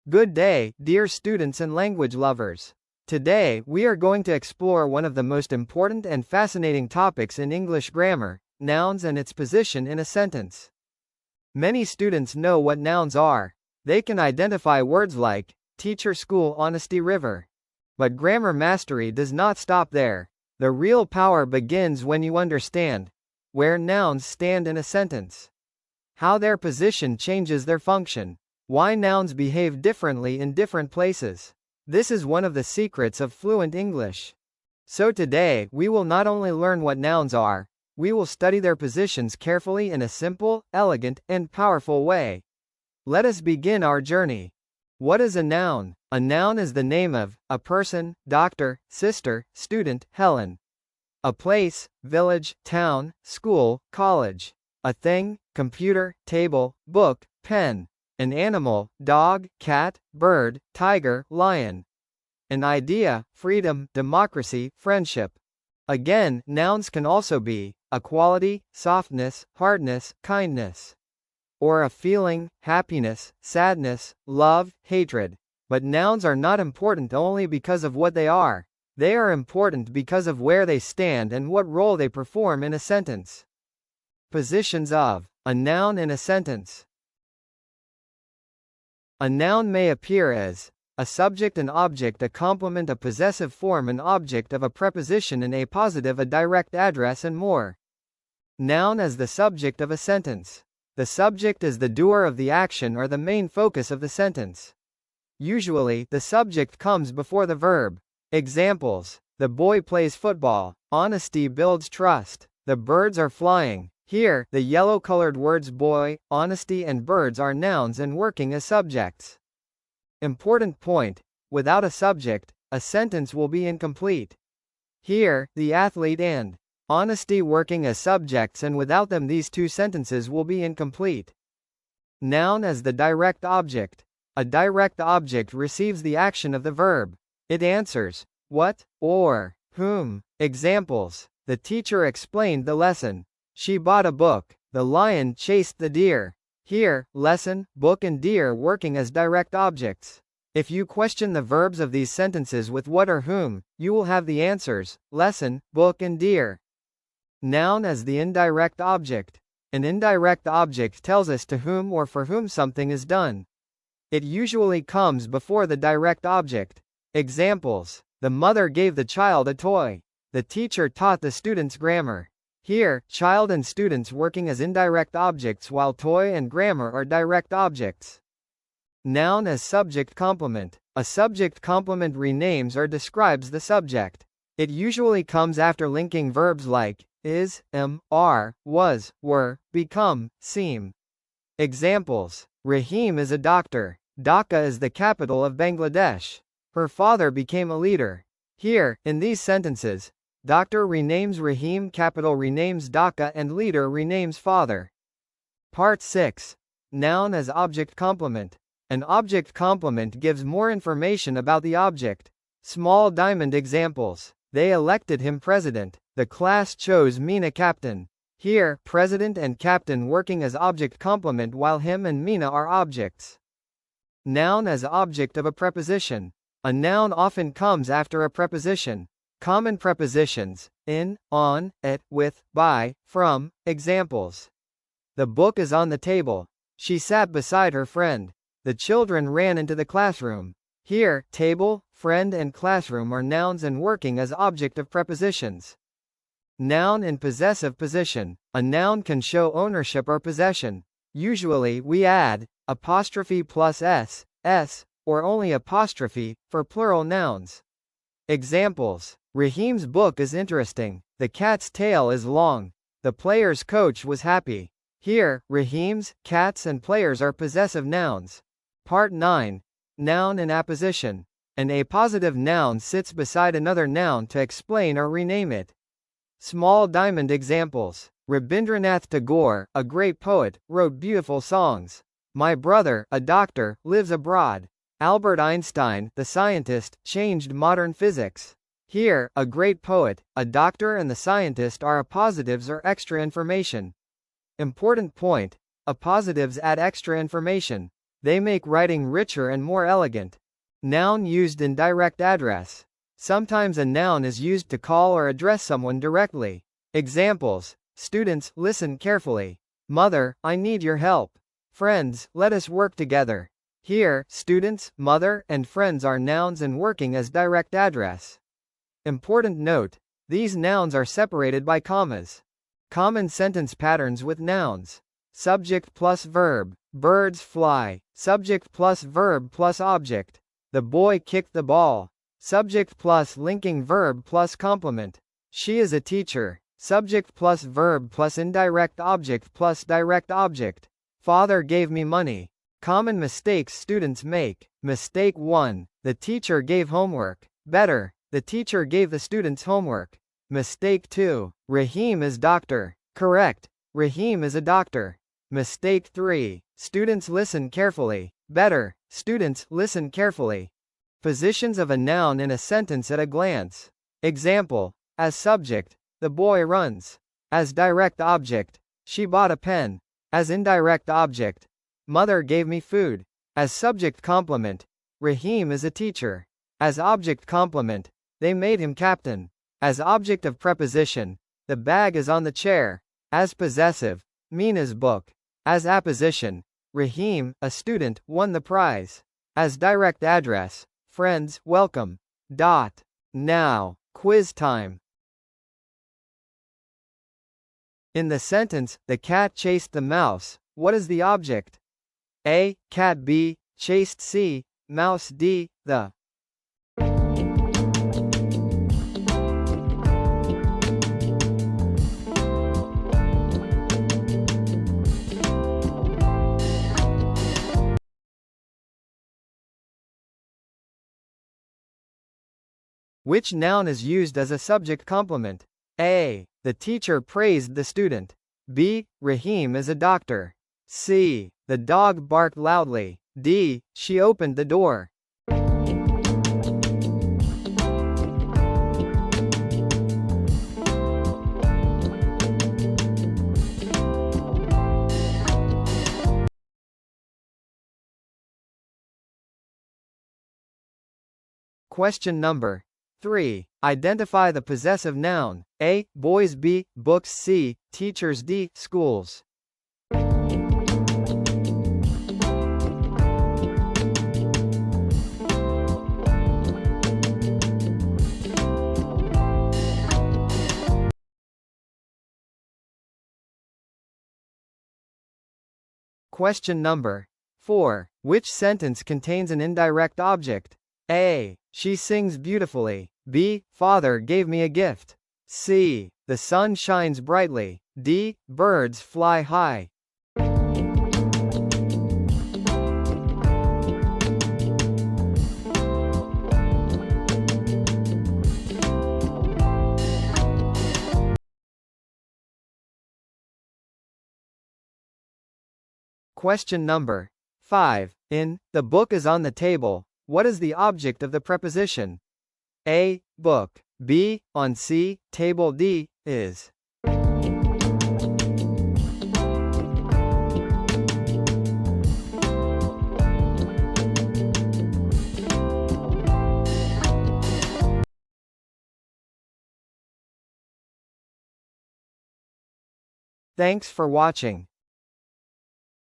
Good day, dear students and language lovers. Today, we are going to explore one of the most important and fascinating topics in English grammar, nouns and its position in a sentence. Many students know what nouns are. They can identify words like teacher, school, honesty, river. But grammar mastery does not stop there. The real power begins when you understand where nouns stand in a sentence, how their position changes their function, why nouns behave differently in different places. This is one of the secrets of fluent English. So today, we will not only learn what nouns are, we will study their positions carefully in a simple, elegant, and powerful way. Let us begin our journey. What is a noun? A noun is the name of a person, doctor, sister, student, Helen. A place, village, town, school, college. A thing, computer, table, book, pen. An animal, dog, cat, bird, tiger, lion. An idea, freedom, democracy, friendship. Again, nouns can also be a quality, softness, hardness, kindness. Or a feeling, happiness, sadness, love, hatred. But nouns are not important only because of what they are. They are important because of where they stand and what role they perform in a sentence. Positions of a noun in a sentence. A noun may appear as a subject, an object, a complement, a possessive form, an object of a preposition, an appositive, a direct address, and more. Noun as the subject of a sentence. The subject is the doer of the action or the main focus of the sentence. Usually, the subject comes before the verb. Examples: the boy plays football. Honesty builds trust. The birds are flying. Here, the yellow-colored words boy, honesty, and birds are nouns and working as subjects. Important point: without a subject, a sentence will be incomplete. Here, the athlete and honesty working as subjects, and without them these two sentences will be incomplete. Noun as the direct object. A direct object receives the action of the verb. It answers what or whom. Examples: the teacher explained the lesson. She bought a book. The lion chased the deer. Here, lesson, book, and deer working as direct objects. If you question the verbs of these sentences with what or whom, you will have the answers, lesson, book, and deer. Noun as the indirect object. An indirect object tells us to whom or for whom something is done. It usually comes before the direct object. Examples: the mother gave the child a toy. The teacher taught the students grammar. Here, child and students working as indirect objects while toy and grammar are direct objects. Noun as subject complement. A subject complement renames or describes the subject. It usually comes after linking verbs like is, am, are, was, were, become, seem. Examples: Rahim is a doctor. Dhaka is the capital of Bangladesh. Her father became a leader. Here, in these sentences, doctor renames Rahim, capital renames Dhaka, and leader renames father. Part 6. Noun as object complement. An object complement gives more information about the object. Small diamond examples: they elected him president. The class chose Meena captain. Here, president and captain working as object complement while him and Meena are objects. Noun as object of a preposition. A noun often comes after a preposition. Common prepositions: in, on, at, with, by, from. Examples: the book is on the table. She sat beside her friend. The children ran into the classroom. Here, table, friend, and classroom are nouns and working as object of prepositions. Noun in possessive position. A noun can show ownership or possession. Usually, we add apostrophe plus s, or only apostrophe, for plural nouns. Examples: Rahim's book is interesting. The cat's tail is long. The player's coach was happy. Here, Rahim's, cats, and players are possessive nouns. Part 9. Noun in apposition. An appositive noun sits beside another noun to explain or rename it. Small diamond examples: Rabindranath Tagore, a great poet, wrote beautiful songs. My brother, a doctor, lives abroad. Albert Einstein, the scientist, changed modern physics. Here, a great poet, a doctor, and the scientist are appositives or extra information. Important point: appositives add extra information. They make writing richer and more elegant. Noun used in direct address. Sometimes a noun is used to call or address someone directly. Examples: students, listen carefully. Mother, I need your help. Friends, let us work together. Here, students, mother, and friends are nouns and working as direct address. Important note: these nouns are separated by commas. Common sentence patterns with nouns. Subject plus verb. Birds fly. Subject plus verb plus object. The boy kicked the ball. Subject plus linking verb plus complement. She is a teacher. Subject plus verb plus indirect object plus direct object. Father gave me money. Common mistakes students make. Mistake 1. The teacher gave homework. Better. The teacher gave the students homework. Mistake 2. Rahim is doctor. Correct. Rahim is a doctor. Mistake 3. Students listen carefully. Better. Students listen carefully. Positions of a noun in a sentence at a glance. Example: as subject, the boy runs. As direct object, she bought a pen. As indirect object, mother gave me food. As subject complement, Rahim is a teacher. As object complement, they made him captain. As object of preposition, the bag is on the chair. As possessive, Mina's book. As apposition, Rahim, a student, won the prize. As direct address, friends, welcome. Now, quiz time. In the sentence, the cat chased the mouse, what is the object? A. Cat. B. Chased. C. Mouse. D. The. Which noun is used as a subject complement? A. The teacher praised the student. B. Rahim is a doctor. C. The dog barked loudly. D. She opened the door. Question number 3. Identify the possessive noun. A. Boys. B. Books. C. Teachers. D. Schools. Question number 4. Which sentence contains an indirect object? A. She sings beautifully. B. Father gave me a gift. C. The sun shines brightly. D. Birds fly high. Question number 5. In the book is on the table, what is the object of the preposition? A. Book. B. On. C. Table. D. Is. Thanks for watching.